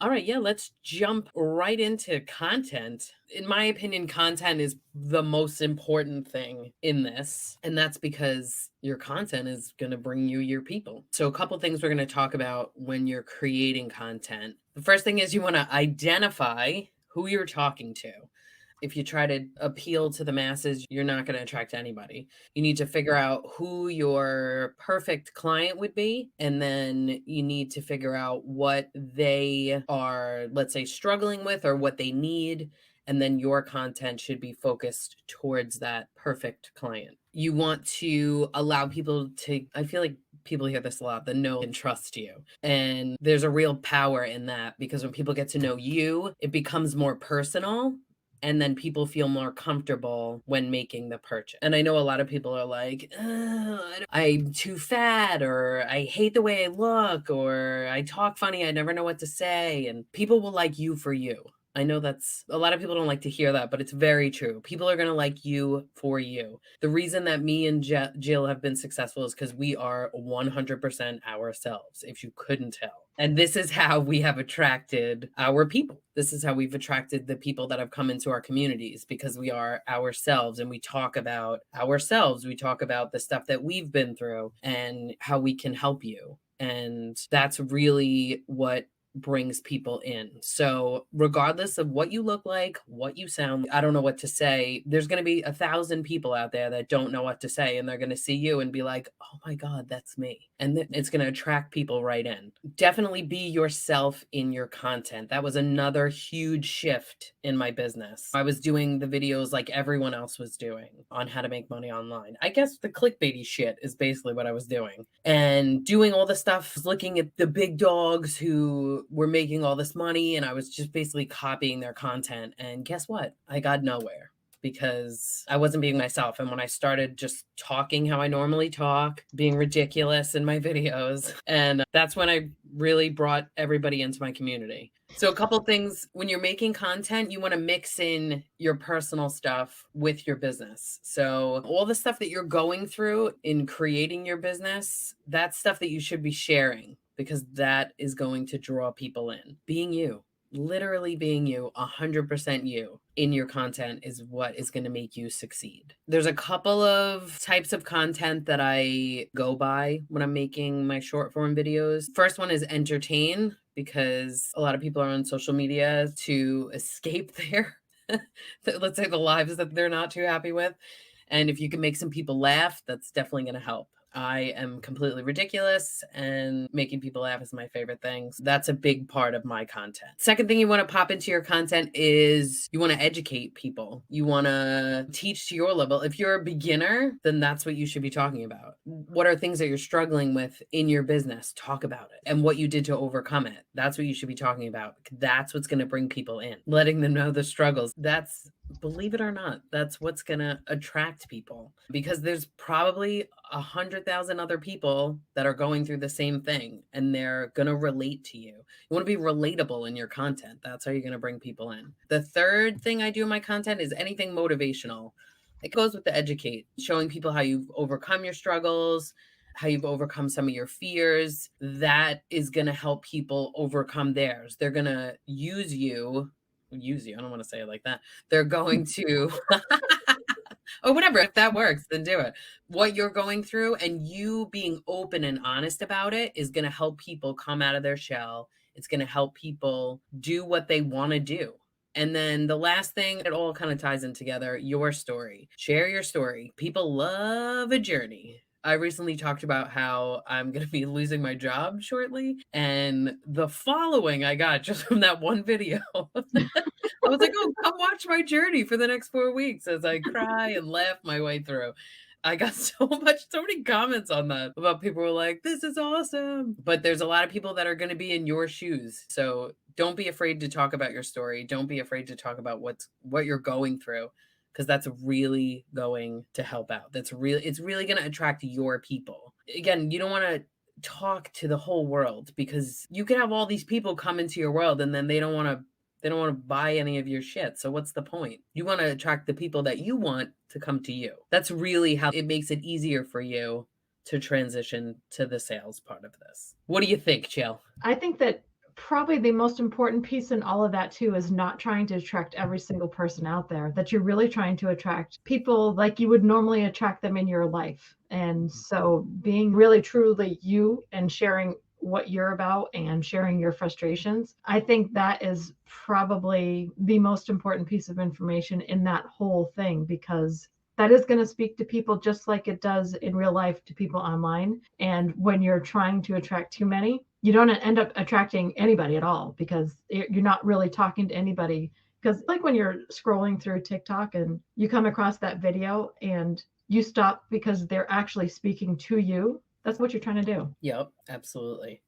All right, yeah, let's jump right into content. In my opinion, content is the most important thing in this, and that's because your content is going to bring you your people. So, a couple things we're going to talk about when you're creating content. The first thing is you want to identify who you're talking to. If you try to appeal to the masses, you're not going to attract anybody. You need to figure out who your perfect client would be. And then you need to figure out what they are, let's say, struggling with or what they need. And then your content should be focused towards that perfect client. You want to allow people to, I feel like people hear this a lot, the know and trust you. And there's a real power in that because when people get to know you, it becomes more personal and then people feel more comfortable when making the purchase. And I know a lot of people are like, I'm too fat, or I hate the way I look, or I talk funny, I never know what to say. And people will like you for you. I know that's a lot of people don't like to hear that, but it's very true. People are going to like you for you. The reason that me and Jill have been successful is because we are 100% ourselves, if you couldn't tell. And this is how we have attracted our people. This is how we've attracted the people that have come into our communities because we are ourselves and we talk about ourselves. We talk about the stuff that we've been through and how we can help you. And that's really what brings people in. So, regardless of what you look like, what you sound, I don't know what to say. There's going to be 1,000 people out there that don't know what to say, and they're going to see you and be like, oh my God, that's me. And it's going to attract people right in. Definitely be yourself in your content. That was another huge shift in my business. I was doing the videos like everyone else was doing on how to make money online. I guess the clickbaity shit is basically what I was doing. And doing all the stuff, looking at the big dogs who were making all this money, and I was just basically copying their content. And guess what? I got nowhere because I wasn't being myself. And when I started just talking how I normally talk, being ridiculous in my videos, and that's when I really brought everybody into my community. So, a couple things when you're making content, you want to mix in your personal stuff with your business. So, all the stuff that you're going through in creating your business, that's stuff that you should be sharing because that is going to draw people in. Being you, literally being you, 100% you in your content is what is going to make you succeed. There's a couple of types of content that I go by when I'm making my short form videos. First one is entertain, because a lot of people are on social media to escape their, let's say, the lives that they're not too happy with. And if you can make some people laugh, that's definitely going to help. I am completely ridiculous, and making people laugh is my favorite thing. So that's a big part of my content. Second thing you want to pop into your content is you want to educate people. You want to teach to your level. If you're a beginner, then that's what you should be talking about. What are things that you're struggling with in your business? Talk about it. And what you did to overcome it. That's what you should be talking about. That's what's going to bring people in. Letting them know the struggles. That's, believe it or not, that's what's going to attract people, because there's probably 100,000 other people that are going through the same thing and they're going to relate to you. You want to be relatable in your content. That's how you're going to bring people in. The third thing I do in my content is anything motivational. It goes with the educate, showing people how you've overcome your struggles, how you've overcome some of your fears. That is going to help people overcome theirs. They're going to use you. I don't want to say it like that. They're going to, or whatever. If that works, then do it. What you're going through and you being open and honest about it is going to help people come out of their shell. It's going to help people do what they want to do. And then the last thing, it all kind of ties in together, your story. Share your story. People love a journey. I recently talked about how I'm going to be losing my job shortly. And the following I got just from that one video, I was like, oh, come watch my journey for the next 4 weeks as I cry and laugh my way through. I got so many comments on that about people were like, this is awesome. But there's a lot of people that are going to be in your shoes. So don't be afraid to talk about your story. Don't be afraid to talk about what you're going through, because that's really going to help out. It's really going to attract your people. Again, you don't want to talk to the whole world, because you can have all these people come into your world and then they don't want to buy any of your shit. So what's the point? You want to attract the people that you want to come to you. That's really how it makes it easier for you to transition to the sales part of this. What do you think, Jill? I think that Probably the most important piece in all of that too is not trying to attract every single person out there, that you're really trying to attract people like you would normally attract them in your life. And so being really truly you and sharing what you're about and sharing your frustrations, I think that is probably the most important piece of information in that whole thing, because that is going to speak to people just like it does in real life to people online. And when you're trying to attract too many, you don't end up attracting anybody at all, because you're not really talking to anybody. Because, like, when you're scrolling through TikTok and you come across that video and you stop because they're actually speaking to you, that's what you're trying to do. Yep, absolutely.